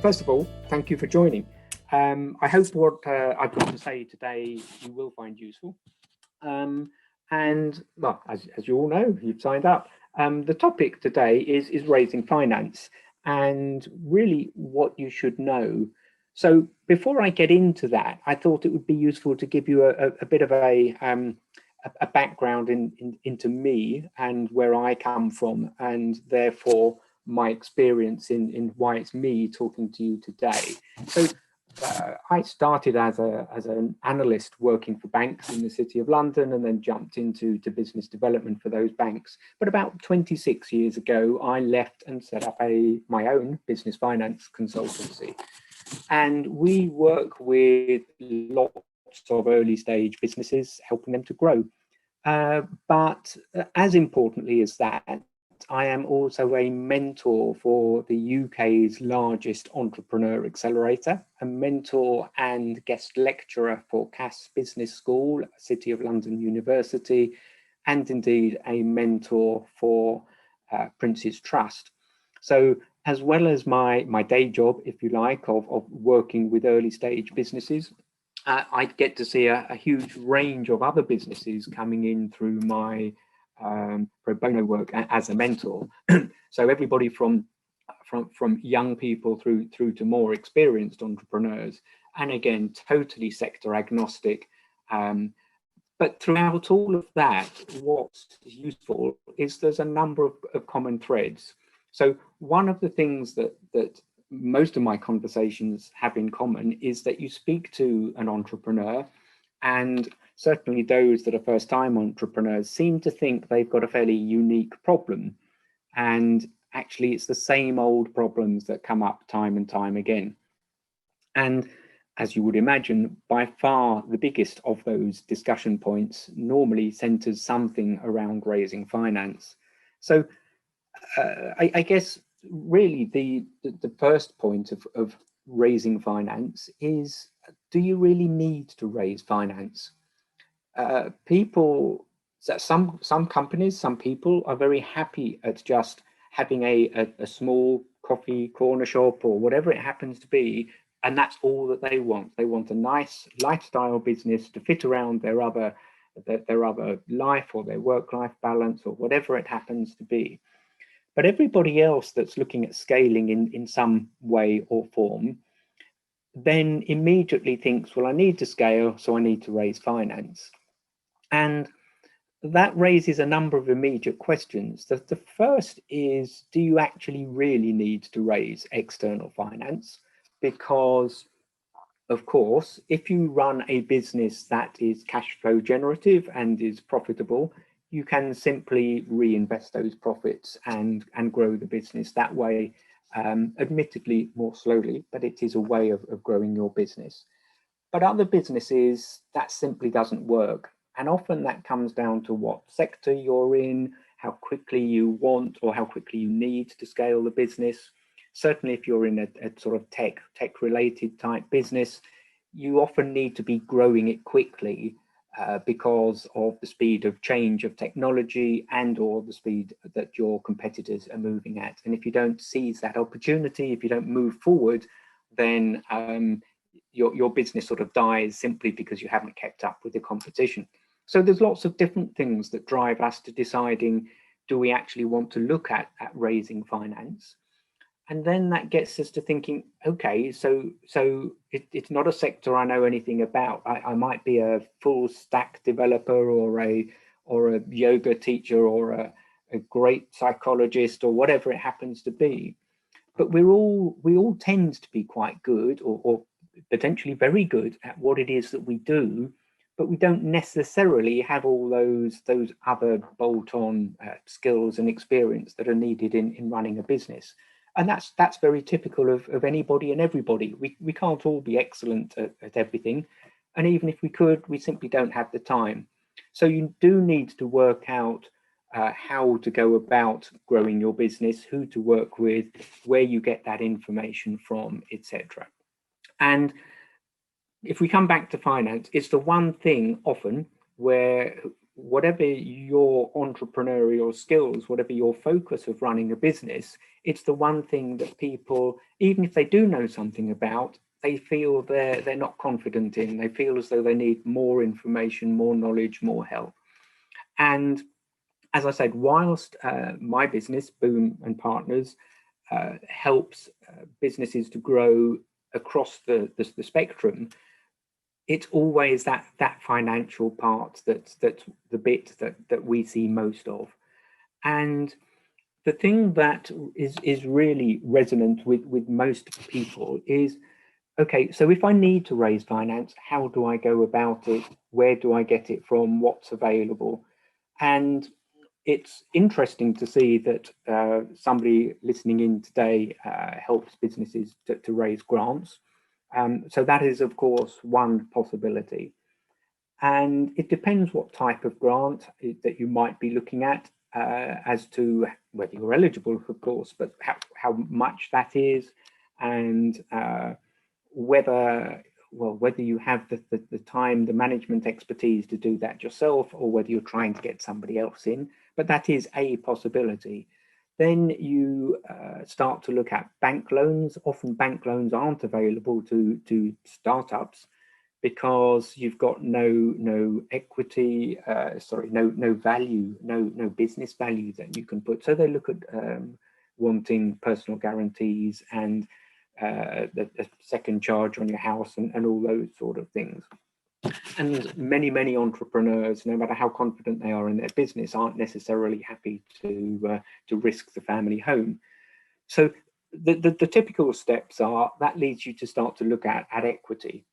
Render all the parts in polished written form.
First of all, thank you for joining. I hope what I've got to say today you will find useful. And well, as you all know, you've signed up. The topic today is raising finance and really what you should know. So before I get into that, I thought it would be useful to give you a bit of a background into me and where I come from, and therefore my experience in why it's me talking to you today. So I started as an analyst working for banks in the City of London, and then jumped into business development for those banks. But about 26 years ago, I left and set up my own business finance consultancy. And we work with lots of early stage businesses, helping them to grow. But as importantly as that, I am also a mentor for the UK's largest entrepreneur accelerator, a mentor and guest lecturer for Cass Business School, City of London University, and indeed a mentor for Prince's Trust. So as well as my day job, if you like, of working with early stage businesses, I get to see a huge range of other businesses coming in through my pro bono work as a mentor. So everybody from young people through to more experienced entrepreneurs, and again, totally sector agnostic. But throughout all of that, what's useful is there's a number of common threads. So one of the things that most of my conversations have in common is that you speak to an entrepreneur, and certainly those that are first-time entrepreneurs seem to think they've got a fairly unique problem. And actually, it's the same old problems that come up time and time again. And as you would imagine, by far the biggest of those discussion points normally centers something around raising finance. So I guess really the first point of raising finance is, do you really need to raise finance? Some companies, some people are very happy at just having a small coffee corner shop or whatever it happens to be, and that's all that they want. They want a nice lifestyle business to fit around their other life or their work-life balance or whatever it happens to be. But everybody else that's looking at scaling in some way or form then immediately thinks, well, I need to scale, so I need to raise finance. And that raises a number of immediate questions. The first is, do you actually really need to raise external finance? Because, of course, if you run a business that is cash flow generative and is profitable, you can simply reinvest those profits and grow the business that way, admittedly more slowly, but it is a way of growing your business. But other businesses, that simply doesn't work. And often that comes down to what sector you're in, how quickly you want or how quickly you need to scale the business. Certainly if you're in a sort of tech related type business, you often need to be growing it quickly because of the speed of change of technology and or the speed that your competitors are moving at. And if you don't seize that opportunity, if you don't move forward, then your business sort of dies simply because you haven't kept up with the competition. So there's lots of different things that drive us to deciding, do we actually want to look at raising finance? And then that gets us to thinking, okay, so it's not a sector I know anything about. I might be a full stack developer or a yoga teacher or a great psychologist or whatever it happens to be. But we all tend to be quite good or potentially very good at what it is that we do, but we don't necessarily have all those other bolt-on skills and experience that are needed in running a business. And that's very typical of anybody and everybody. We can't all be excellent at everything. And even if we could, we simply don't have the time. So you do need to work out how to go about growing your business, who to work with, where you get that information from, etc. And if we come back to finance, it's the one thing often where whatever your entrepreneurial skills, whatever your focus of running a business, it's the one thing that people, even if they do know something about, they feel they're not confident in. They feel as though they need more information, more knowledge, more help. And as I said, whilst my business, Boom and Partners, helps businesses to grow across the spectrum, it's always that financial part that's the bit that we see most of. And the thing that is really resonant with most people is, okay, so if I need to raise finance, how do I go about it? Where do I get it from? What's available? And it's interesting to see that somebody listening in today helps businesses to raise grants. So that is, of course, one possibility. And it depends what type of grant that you might be looking at as to whether you're eligible, of course, but how much that is, and whether you have the time, the management expertise to do that yourself, or whether you're trying to get somebody else in. But that is a possibility. Then you start to look at bank loans. Often bank loans aren't available to startups because you've got no equity, no value, no business value that you can put. So they look at wanting personal guarantees and the second charge on your house and all those sort of things. And many entrepreneurs, no matter how confident they are in their business, aren't necessarily happy to risk the family home. So the typical steps are that leads you to start to look at equity.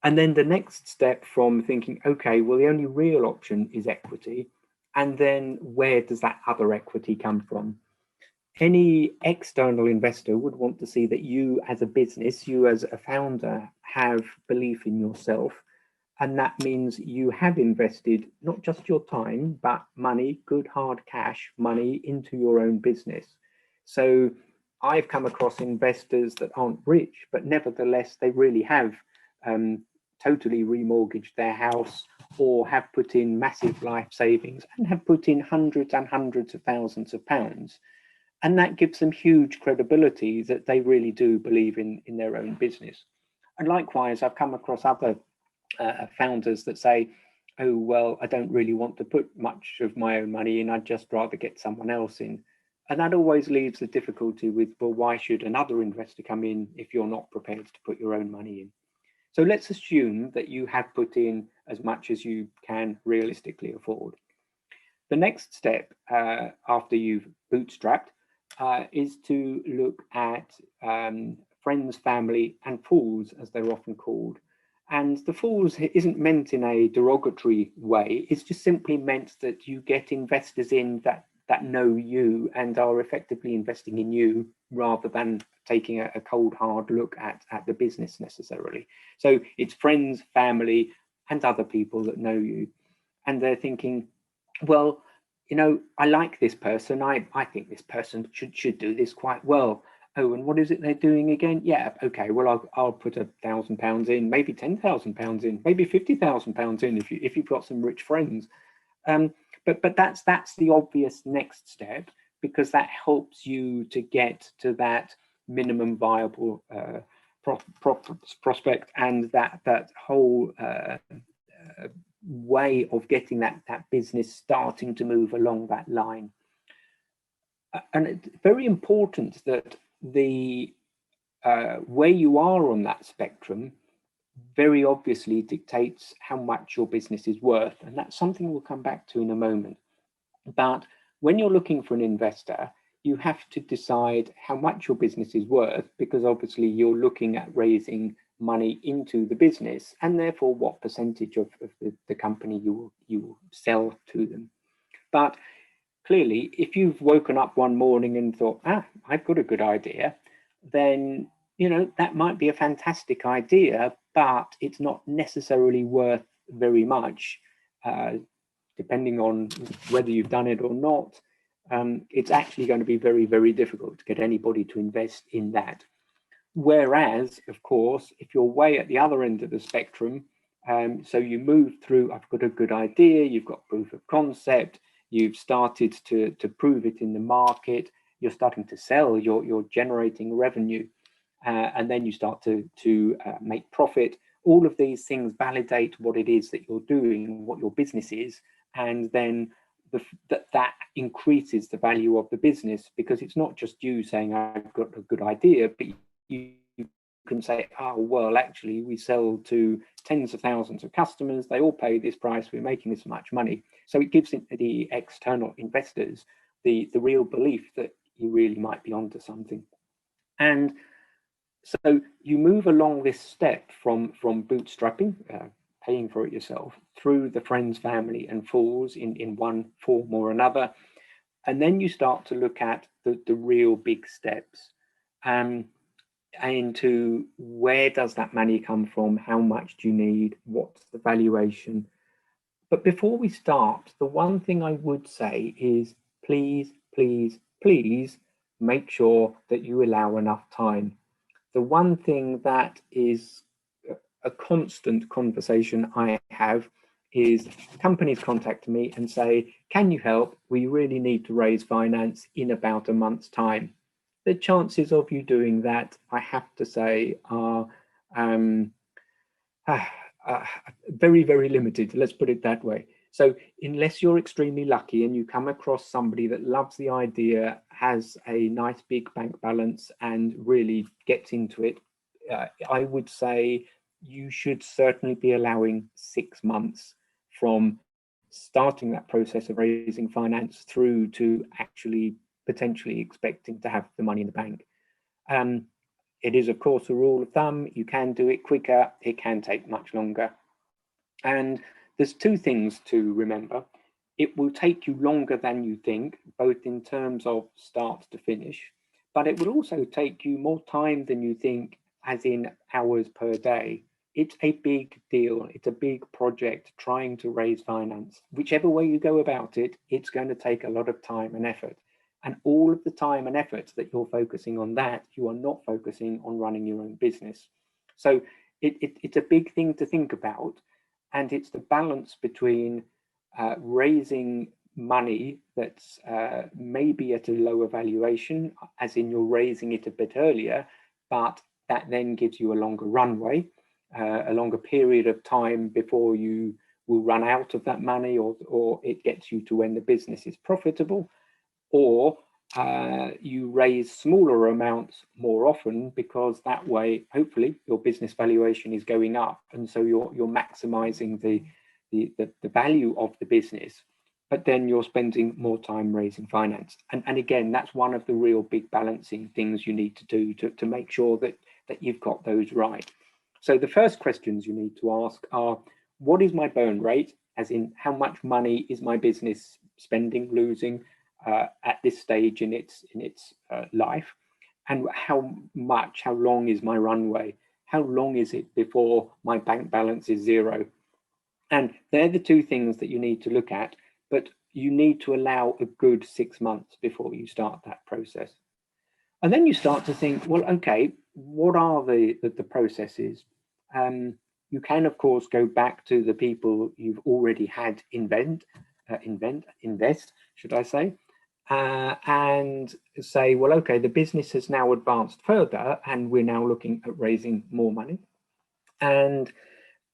And then the next step from thinking, okay, well, the only real option is equity. And then where does that other equity come from? Any external investor would want to see that you as a business, you as a founder, have belief in yourself. And that means you have invested not just your time, but money, good hard cash money into your own business. So I've come across investors that aren't rich, but nevertheless, they really have totally remortgaged their house or have put in massive life savings and have put in hundreds and hundreds of thousands of pounds. And that gives them huge credibility that they really do believe in their own business. And likewise, I've come across other founders that say, oh, well, I don't really want to put much of my own money in. I'd just rather get someone else in. And that always leaves the difficulty with, well, why should another investor come in if you're not prepared to put your own money in? So let's assume that you have put in as much as you can realistically afford. The next step after you've bootstrapped is to look at friends, family, and fools, as they're often called. And the fools isn't meant in a derogatory way. It's just simply meant that you get investors in that know you and are effectively investing in you rather than taking a cold, hard look at the business necessarily. So it's friends, family, and other people that know you. And they're thinking, well, you know, I like this person. I think this person should do this quite well. Oh, and what is it they're doing again? Yeah, okay, well, I'll put £1,000 in, maybe £10,000 in, maybe £50,000 in if you've got some rich friends. But that's the obvious next step, because that helps you to get to that minimum viable prospect and that whole way of getting that business starting to move along that line. And it's very important that the where you are on that spectrum very obviously dictates how much your business is worth. And that's something we'll come back to in a moment. But when you're looking for an investor, you have to decide how much your business is worth, because obviously you're looking at raising money into the business and therefore what percentage of the company you will sell to them. But clearly, if you've woken up one morning and thought, I've got a good idea, then, you know, that might be a fantastic idea, but it's not necessarily worth very much, depending on whether you've done it or not. It's actually going to be very, very difficult to get anybody to invest in that. Whereas, of course, if you're way at the other end of the spectrum, So you move through, I've got a good idea, you've got proof of concept, you've started to prove it in the market, you're starting to sell, you're generating revenue, and then you start to make profit. All of these things validate what it is that you're doing, what your business is, and then that increases the value of the business, because it's not just you saying, I've got a good idea, but you can say, oh, well, actually, we sell to tens of thousands of customers. They all pay this price. We're making this much money. So it gives the external investors the real belief that you really might be onto something. And so you move along this step from bootstrapping, paying for it yourself, through the friends, family, and fools in one form or another. And then you start to look at the real big steps. Into where does that money come from? How much do you need? What's the valuation? But before we start, the one thing I would say is please, please, please make sure that you allow enough time. The one thing that is a constant conversation I have is companies contact me and say, can you help? We really need to raise finance in about a month's time. The chances of you doing that, I have to say, are very, very limited. Let's put it that way. So unless you're extremely lucky and you come across somebody that loves the idea, has a nice big bank balance, and really gets into it, I would say you should certainly be allowing 6 months from starting that process of raising finance through to actually potentially expecting to have the money in the bank. It is, of course, a rule of thumb. You can do it quicker. It can take much longer. And there's two things to remember. It will take you longer than you think, both in terms of start to finish, but it will also take you more time than you think, as in hours per day. It's a big deal. It's a big project trying to raise finance. Whichever way you go about it, it's going to take a lot of time and effort. And all of the time and effort that you're focusing on that, you are not focusing on running your own business. So it's a big thing to think about. And it's the balance between raising money that's maybe at a lower valuation, as in you're raising it a bit earlier, but that then gives you a longer runway, a longer period of time before you will run out of that money, or it gets you to when the business is profitable, or you raise smaller amounts more often, because that way, hopefully, your business valuation is going up, and so you're maximizing the value of the business, but then you're spending more time raising finance. And again, that's one of the real big balancing things you need to do to make sure that you've got those right. So the first questions you need to ask are, what is my burn rate? As in, how much money is my business spending, losing at this stage in its life? And how long is my runway? How long is it before my bank balance is zero? And they're the two things that you need to look at, but you need to allow a good 6 months before you start that process. And then you start to think, well, okay, what are the processes? You can, of course, go back to the people you've already had invest, should I say, and say, well, okay, the business has now advanced further and we're now looking at raising more money. And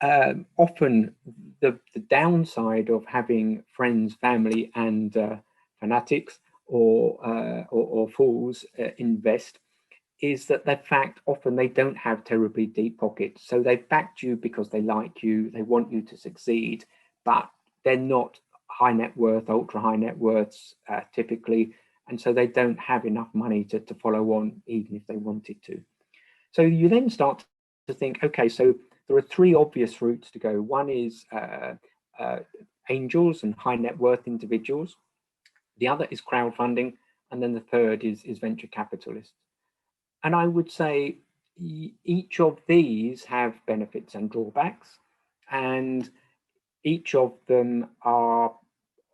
often the downside of having friends, family, and fanatics or fools invest is that, in fact, often they don't have terribly deep pockets. So they've backed you because they like you, they want you to succeed, but they're not high net worth, ultra high net worths typically, and so they don't have enough money to follow on, even if they wanted to. So you then start to think, okay, so there are three obvious routes to go. One is angels and high net worth individuals. The other is crowdfunding, and then the third is venture capitalists. And I would say each of these have benefits and drawbacks, and each of them are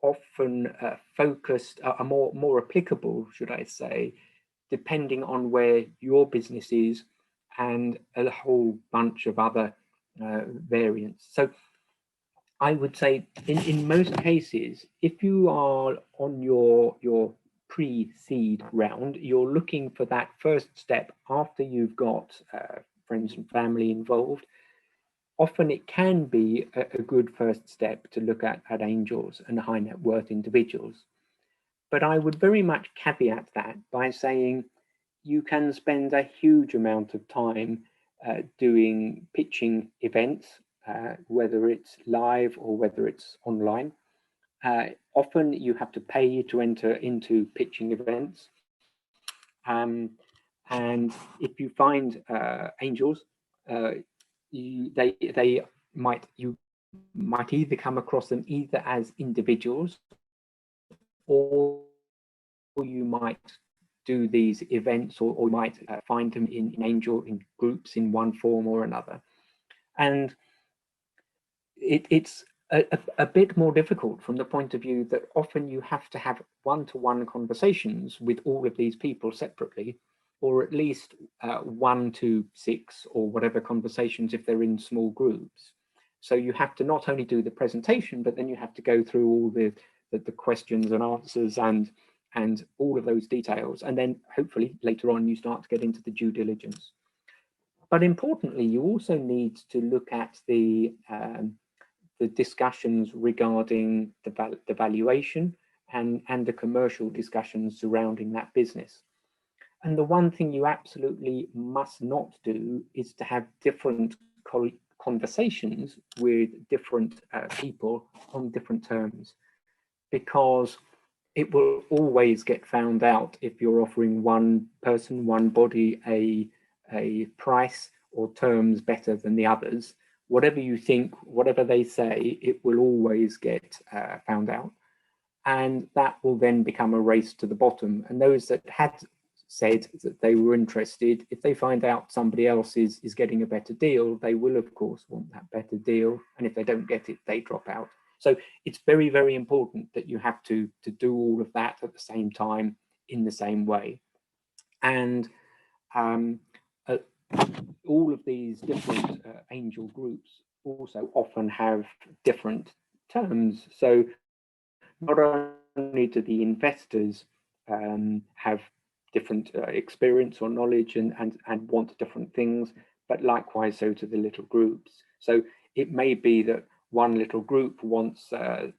often focused, are more applicable, should I say, depending on where your business is and a whole bunch of other variance. So I would say in most cases, if you are on your pre-seed round, you're looking for that first step after you've got friends and family involved. Often it can be a good first step to look at angels and high net worth individuals. But I would very much caveat that by saying you can spend a huge amount of time doing pitching events, whether it's live or whether it's online. Often you have to pay to enter into pitching events. And if you find angels, you might either come across them either as individuals, or you might do these events, or you might find them in groups in one form or another. And it's a bit more difficult from the point of view that often you have to have one-to-one conversations with all of these people separately, or at least 1 to 6 or whatever conversations if they're in small groups. So you have to not only do the presentation, but then you have to go through all the questions and answers and all of those details. And then hopefully later on you start to get into the due diligence. But importantly, you also need to look at the discussions regarding the valuation and the commercial discussions surrounding that business. And the one thing you absolutely must not do is to have different conversations with different people on different terms, because it will always get found out if you're offering one person, one body, a price or terms better than the others. Whatever you think, whatever they say, it will always get found out. And that will then become a race to the bottom. And those that had said that they were interested, if they find out somebody else is getting a better deal, they will of course want that better deal. And if they don't get it, they drop out. So it's very, very important that you have to do all of that at the same time in the same way. And all of these different angel groups also often have different terms. So not only do the investors have different experience or knowledge and want different things, but likewise so to the little groups. So it may be that one little group wants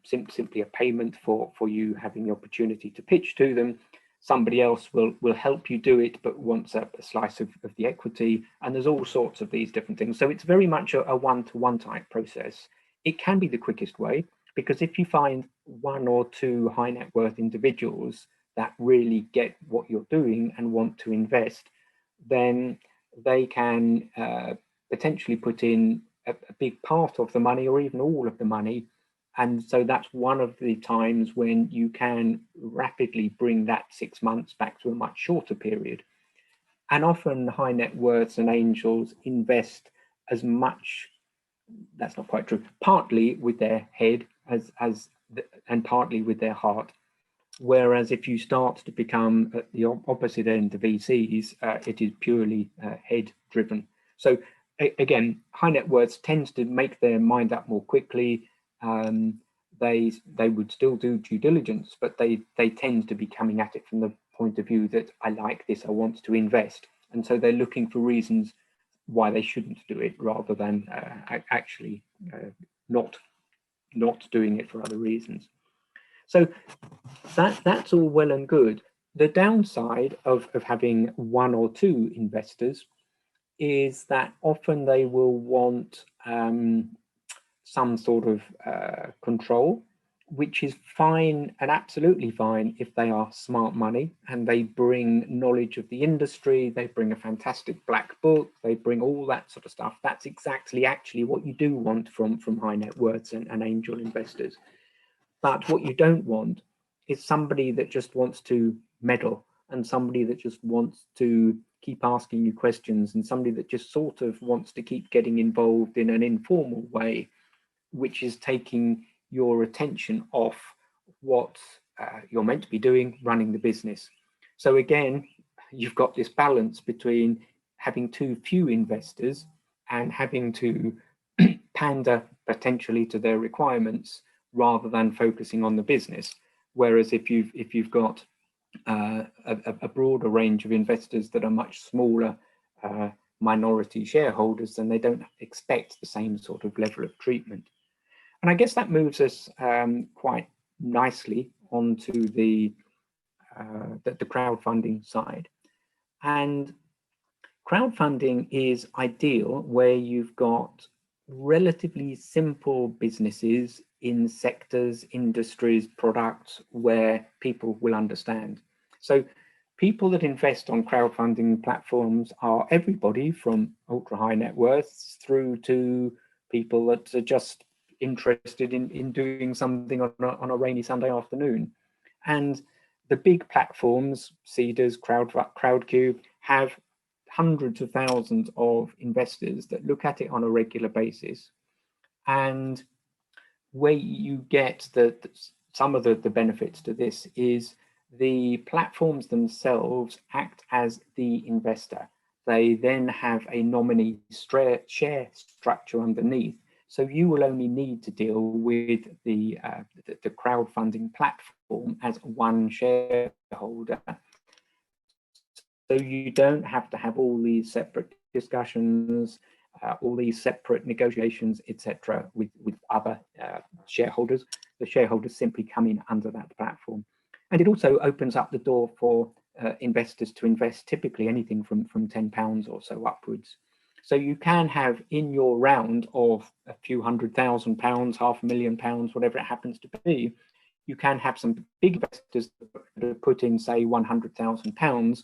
simply a payment for you having the opportunity to pitch to them. Somebody else will help you do it, but wants a slice of the equity. And there's all sorts of these different things. So it's very much a one-to-one type process. It can be the quickest way, because if you find 1 or 2 high net worth individuals that really get what you're doing and want to invest, then they can potentially put in a big part of the money or even all of the money. And so that's one of the times when you can rapidly bring that 6 months back to a much shorter period. And often high net worths and angels invest as much, that's not quite true, partly with their head and partly with their heart. Whereas if you start to become at the opposite end of VCs, it is purely head driven. So again, high net worths tend to make their mind up more quickly. They would still do due diligence, but they tend to be coming at it from the point of view that I like this, I want to invest. And so they're looking for reasons why they shouldn't do it, rather than actually not doing it for other reasons. So that's all well and good. The downside of having 1 or 2 investors is that often they will want some sort of control, which is fine and absolutely fine if they are smart money and they bring knowledge of the industry, they bring a fantastic black book, they bring all that sort of stuff. That's exactly actually what you do want from high net worths and angel investors. But what you don't want is somebody that just wants to meddle, and somebody that just wants to keep asking you questions, and somebody that just sort of wants to keep getting involved in an informal way, which is taking your attention off what you're meant to be doing, running the business. So again, you've got this balance between having too few investors and having to pander potentially to their requirements rather than focusing on the business. Whereas if you've got a broader range of investors that are much smaller minority shareholders, then they don't expect the same sort of level of treatment. And I guess that moves us quite nicely onto the crowdfunding side. And crowdfunding is ideal where you've got relatively simple businesses in sectors, industries, products where people will understand. So people that invest on crowdfunding platforms are everybody from ultra high net worths through to people that are just interested in doing something on a rainy Sunday afternoon. And the big platforms, Seedrs, Crowdcube, have hundreds of thousands of investors that look at it on a regular basis. And where you get some of the benefits to this is the platforms themselves act as the investor. They then have a nominee share structure underneath. So you will only need to deal with the crowdfunding platform as one shareholder. So you don't have to have all these separate discussions, all these separate negotiations, etc., with other shareholders. The shareholders simply come in under that platform. And it also opens up the door for investors to invest typically anything from £10 or so upwards. So you can have in your round of a few £100,000, £500,000, whatever it happens to be, you can have some big investors that put in, say, £100,000.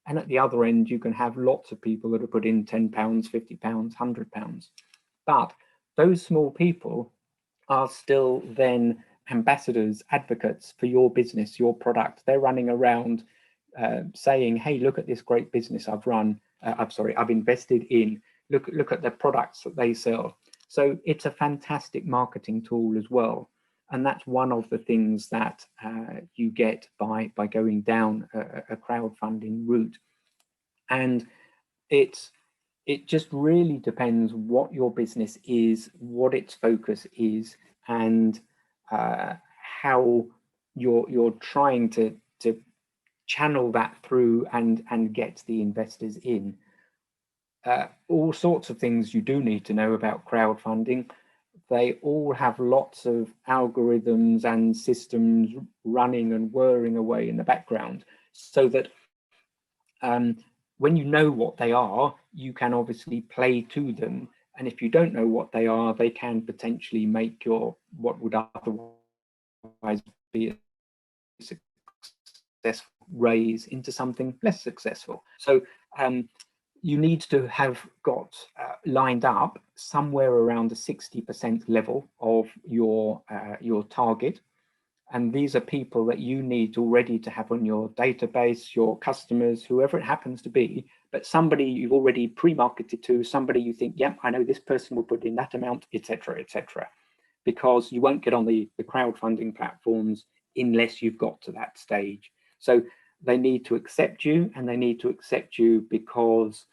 And at the other end, you can have lots of people that have put in £10, £50, £100. But those small people are still then ambassadors, advocates for your business, your product. They're running around saying, hey, look at this great business I've run. I've invested in. Look at the products that they sell. So it's a fantastic marketing tool as well. And that's one of the things that you get by going down a crowdfunding route. And it just really depends what your business is, what its focus is, and how you're trying to channel that through and get the investors in. All sorts of things you do need to know about crowdfunding. They all have lots of algorithms and systems running and whirring away in the background, so that when you know what they are, you can obviously play to them. And if you don't know what they are, they can potentially make your what would otherwise be a successful raise into something less successful. So you need to have got lined up somewhere around the 60% level of your target. And these are people that you need already to have on your database, your customers, whoever it happens to be, but somebody you've already pre-marketed to, somebody you think, yeah, I know this person will put in that amount, etc., etc. Because you won't get on the crowdfunding platforms unless you've got to that stage. So they need to accept you, and they need to accept you because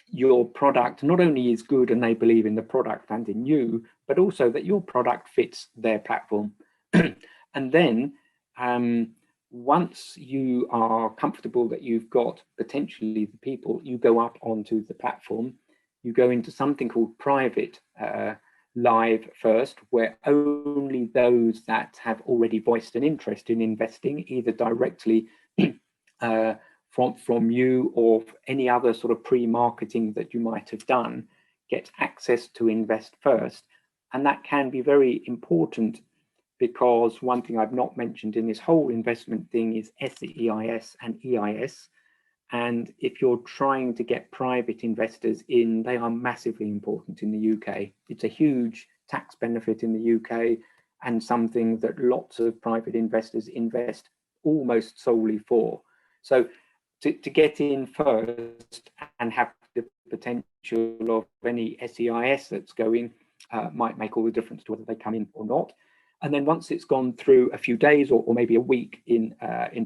your product not only is good and they believe in the product and in you, but also that your product fits their platform. And then once you are comfortable that you've got potentially the people, you go up onto the platform, you go into something called private live first, where only those that have already voiced an interest in investing, either directly from you or any other sort of pre-marketing that you might have done, get access to invest first. And that can be very important, because one thing I've not mentioned in this whole investment thing is SEIS and EIS. And if you're trying to get private investors in, they are massively important in the UK. It's a huge tax benefit in the UK, and something that lots of private investors invest almost solely for. So to get in first and have the potential of any SEIS that's going might make all the difference to whether they come in or not. And then once it's gone through a few days or maybe a week in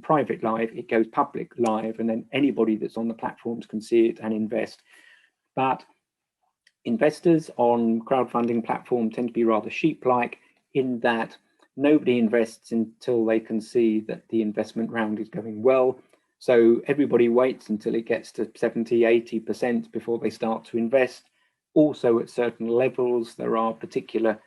private live, it goes public live, and then anybody that's on the platforms can see it and invest. But Investors on crowdfunding platforms tend to be rather sheep-like in that nobody invests until they can see that the investment round is going well. So everybody waits until it gets to 70, 80% before they start to invest. Also, at certain levels, there are particular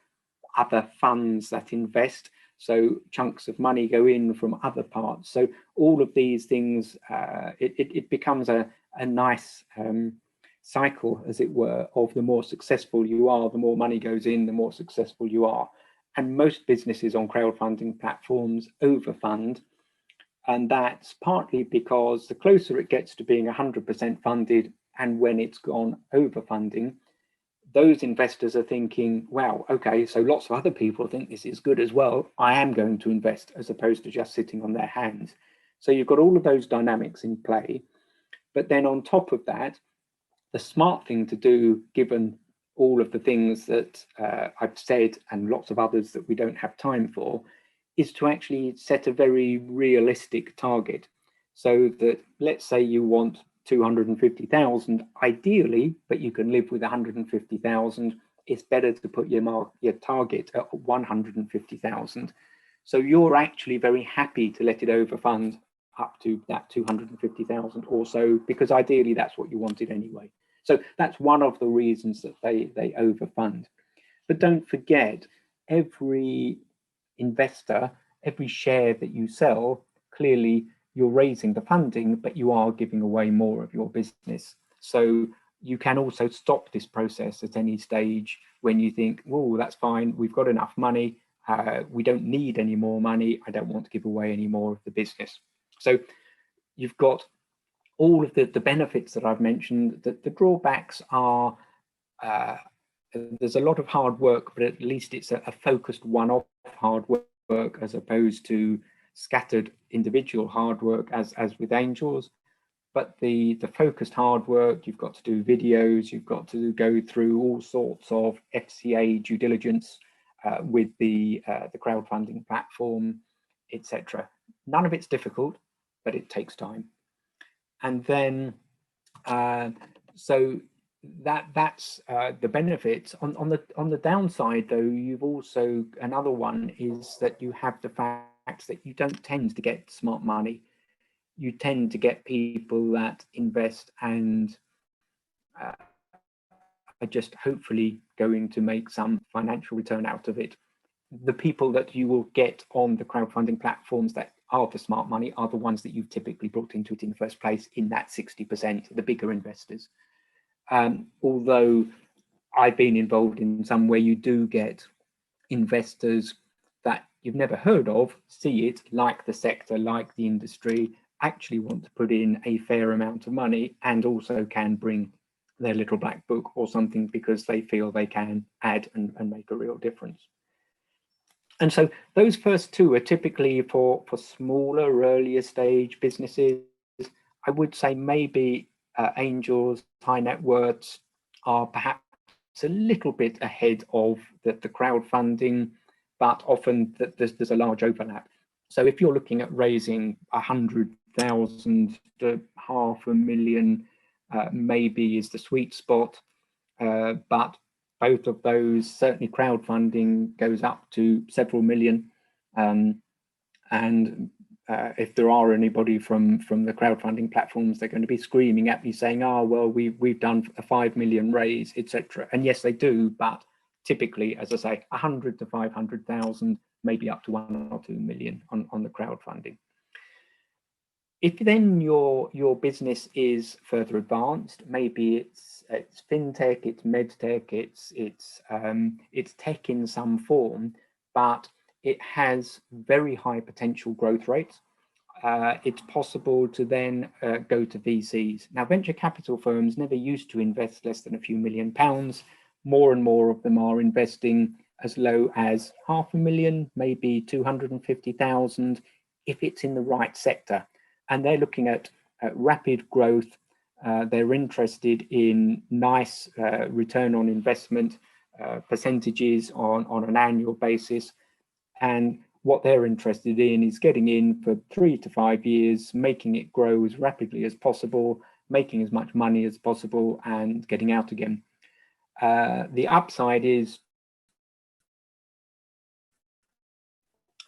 other funds that invest. So chunks of money go in from other parts. So all of these things, it becomes a nice cycle, as it were, of the more successful you are, the more money goes in, the more successful you are. And most businesses on crowdfunding platforms overfund. And that's partly because the closer it gets to being 100% funded, and when it's gone overfunding, those investors are thinking, wow, okay, so lots of other people think this is good as well. I am going to invest, as opposed to just sitting on their hands. So you've got all of those dynamics in play. But then on top of that, the smart thing to do, given all of the things that I've said and lots of others that we don't have time for, is to actually set a very realistic target. So that, let's say you want 250,000 ideally, but you can live with 150,000. It's better to put your target at 150,000. So you're actually very happy to let it overfund up to that 250,000 or so, because ideally that's what you wanted anyway. So that's one of the reasons that they overfund. But don't forget, every investor, every share that you sell, clearly you're raising the funding, but you are giving away more of your business. So you can also stop this process at any stage when you think, oh, that's fine, we've got enough money, we don't need any more money, I don't want to give away any more of the business. So you've got all of the benefits that I've mentioned. The drawbacks are, there's a lot of hard work, but at least it's a focused one-off hard work, as opposed to scattered individual hard work as with angels. But the focused hard work, you've got to do videos, you've got to go through all sorts of FCA due diligence with the crowdfunding platform, etc. None of it's difficult, but it takes time. And then so that's the benefits. On the downside, though, you've also, another one is that you have the fact that you don't tend to get smart money. You tend to get people that invest and are just hopefully going to make some financial return out of it. The people that you will get on the crowdfunding platforms that are the smart money are the ones that you've typically brought into it in the first place, in that 60%, the bigger investors. Although I've been involved in some where you do get investors that you've never heard of, see it, like the sector, like the industry, actually want to put in a fair amount of money, and also can bring their little black book or something because they feel they can add and make a real difference. And so those first two are typically for smaller, earlier stage businesses. I would say maybe angels, high net worths are perhaps a little bit ahead of the crowdfunding, but often there's a large overlap. So if you're looking at raising 100,000 to 500,000, maybe is the sweet spot, but both of those, certainly crowdfunding goes up to several million. And if there are anybody from the crowdfunding platforms, they're going to be screaming at me saying, oh, well, we've done a 5 million raise, etc. And yes, they do, but typically, as I say, 100 to 500,000, maybe up to 1 or 2 million on the crowdfunding. If then your business is further advanced, maybe it's fintech, it's medtech, it's tech in some form, but it has very high potential growth rates. It's possible to then go to VCs. Now, venture capital firms never used to invest less than a few £1,000,000. More and more of them are investing as low as 500,000, maybe 250,000, if it's in the right sector. And they're looking at rapid growth. They're interested in nice return on investment percentages on an annual basis. And what they're interested in is getting in for 3 to 5 years, making it grow as rapidly as possible, making as much money as possible, and getting out again. The upside is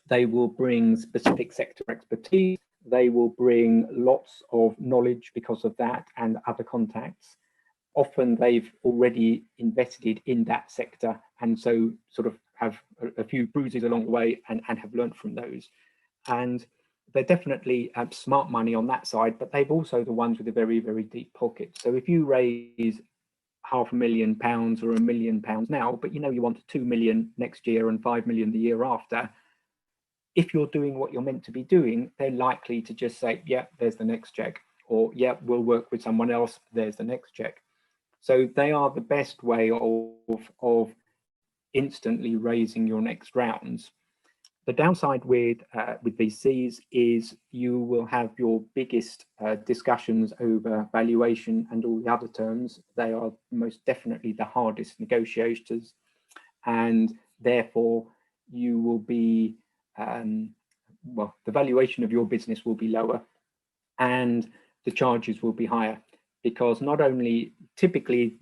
they will bring specific sector expertise. They will bring lots of knowledge because of that and other contacts. Often they've already invested in that sector and so sort of have a few bruises along the way and have learned from those. And they're definitely smart money on that side, but they've also the ones with a very, very deep pocket. So if you raise £500,000 or £1 million now, but you know you want 2 million next year and 5 million the year after, if you're doing what you're meant to be doing, they're likely to just say, yeah, there's the next check, or yeah, we'll work with someone else, there's the next check. So they are the best way of instantly raising your next rounds. The downside with VCs is you will have your biggest discussions over valuation and all the other terms. They are most definitely the hardest negotiators, and therefore you will be, well, the valuation of your business will be lower and the charges will be higher, because not only typically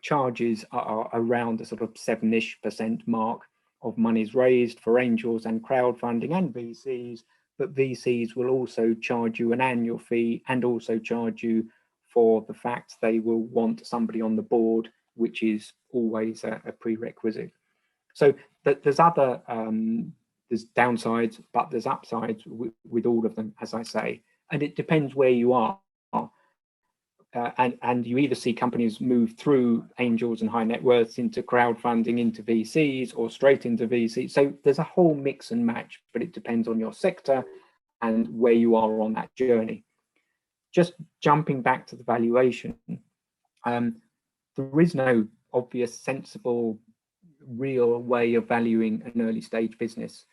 charges are around the sort of 7-ish% mark of monies raised for angels and crowdfunding and VCs, but VCs will also charge you an annual fee and also charge you for the fact they will want somebody on the board, which is always a prerequisite. So there's other, there's downsides, but there's upsides with all of them, as I say, and it depends where you are. And you either see companies move through angels and high net worths into crowdfunding, into VCs, or straight into VCs. So there's a whole mix and match, but it depends on your sector and where you are on that journey. Just jumping back to the valuation, there is no obvious, sensible, real way of valuing an early stage business.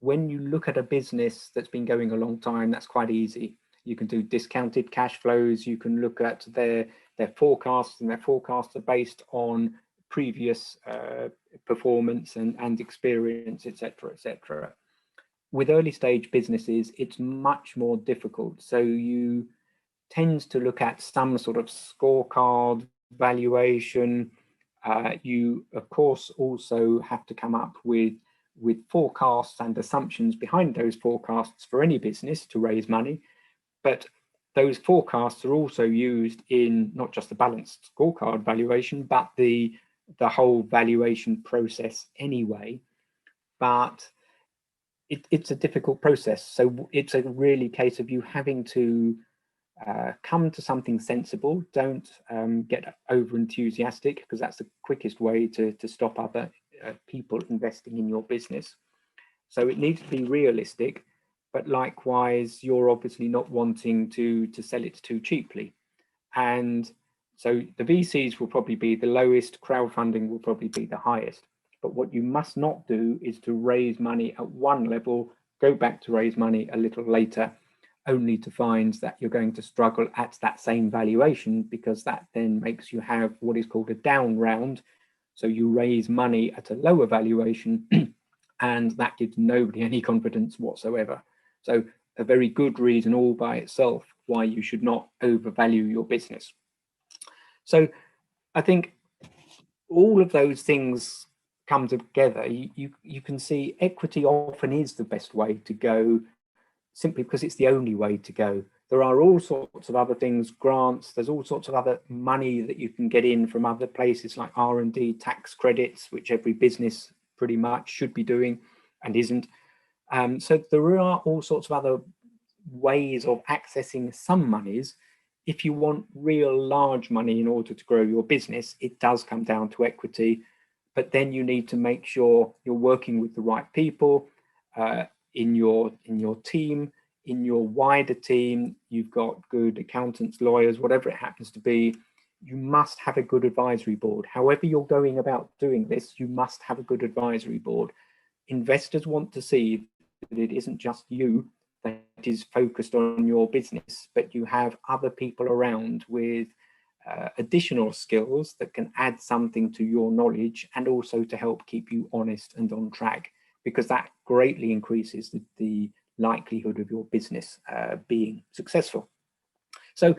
When you look at a business that's been going a long time, that's quite easy. You can do discounted cash flows. You can look at their forecasts, and their forecasts are based on previous performance and experience, etc., etc. With early stage businesses, it's much more difficult. So you tend to look at some sort of scorecard valuation. You, of course, also have to come up with forecasts and assumptions behind those forecasts for any business to raise money. But those forecasts are also used in not just the balanced scorecard valuation, but the whole valuation process anyway. But it's a difficult process. So it's a really case of you having to come to something sensible. Don't get over enthusiastic, because that's the quickest way to stop other people investing in your business. So it needs to be realistic, but likewise, you're obviously not wanting to sell it too cheaply. And so the VCs will probably be the lowest, crowdfunding will probably be the highest. But what you must not do is to raise money at one level, go back to raise money a little later, only to find that you're going to struggle at that same valuation, because that then makes you have what is called a down round. So you raise money at a lower valuation and that gives nobody any confidence whatsoever. So a very good reason all by itself why you should not overvalue your business. So I think all of those things come together. You can see equity often is the best way to go, simply because it's the only way to go. There are all sorts of other things, grants, there's all sorts of other money that you can get in from other places like R&D, tax credits, which every business pretty much should be doing and isn't. So there are all sorts of other ways of accessing some monies. If you want real large money in order to grow your business, it does come down to equity, but then you need to make sure you're working with the right people in your team, in your wider team. You've got good accountants, lawyers, whatever it happens to be. You must have a good advisory board. However you're going about doing this, you must have a good advisory board. Investors want to see that it isn't just you that is focused on your business, but you have other people around with additional skills that can add something to your knowledge, and also to help keep you honest and on track, because that greatly increases the likelihood of your business being successful. So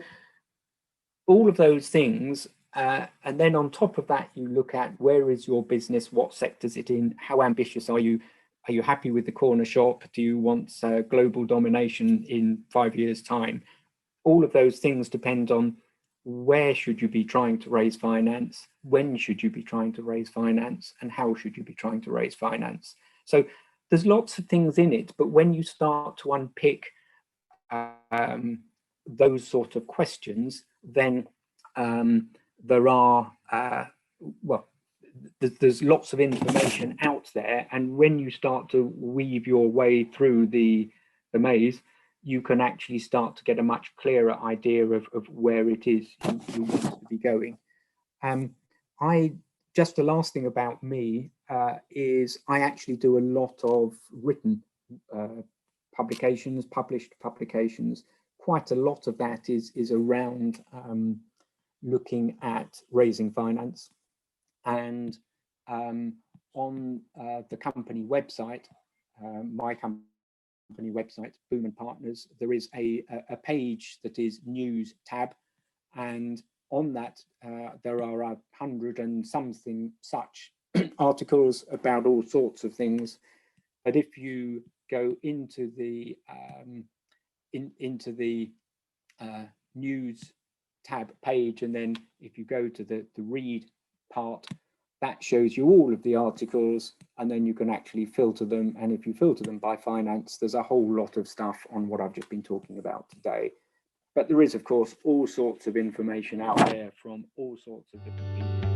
all of those things And then on top of that, you look at where is your business, what sector's it in, how ambitious are you? Are you happy with the corner shop? Do you want global domination in 5 years' time? All of those things depend on where should you be trying to raise finance, when should you be trying to raise finance, and how should you be trying to raise finance. So there's lots of things in it, but when you start to unpick those sort of questions, then there are, well, there's lots of information out there, and when you start to weave your way through the maze, you can actually start to get a much clearer idea of where it is you want to be going. Just the last thing about me is I actually do a lot of written publications, published publications. Quite a lot of that is around looking at raising finance. And on the company website, my company website, Boom and Partners, there is a page that is news tab, and on that there are 100 and something such articles about all sorts of things. But if you go into the news tab page, and then if you go to the read part, that shows you all of the articles, and then you can actually filter them. And if you filter them by finance, there's a whole lot of stuff on what I've just been talking about today. But there is, of course, all sorts of information out there from all sorts of different people.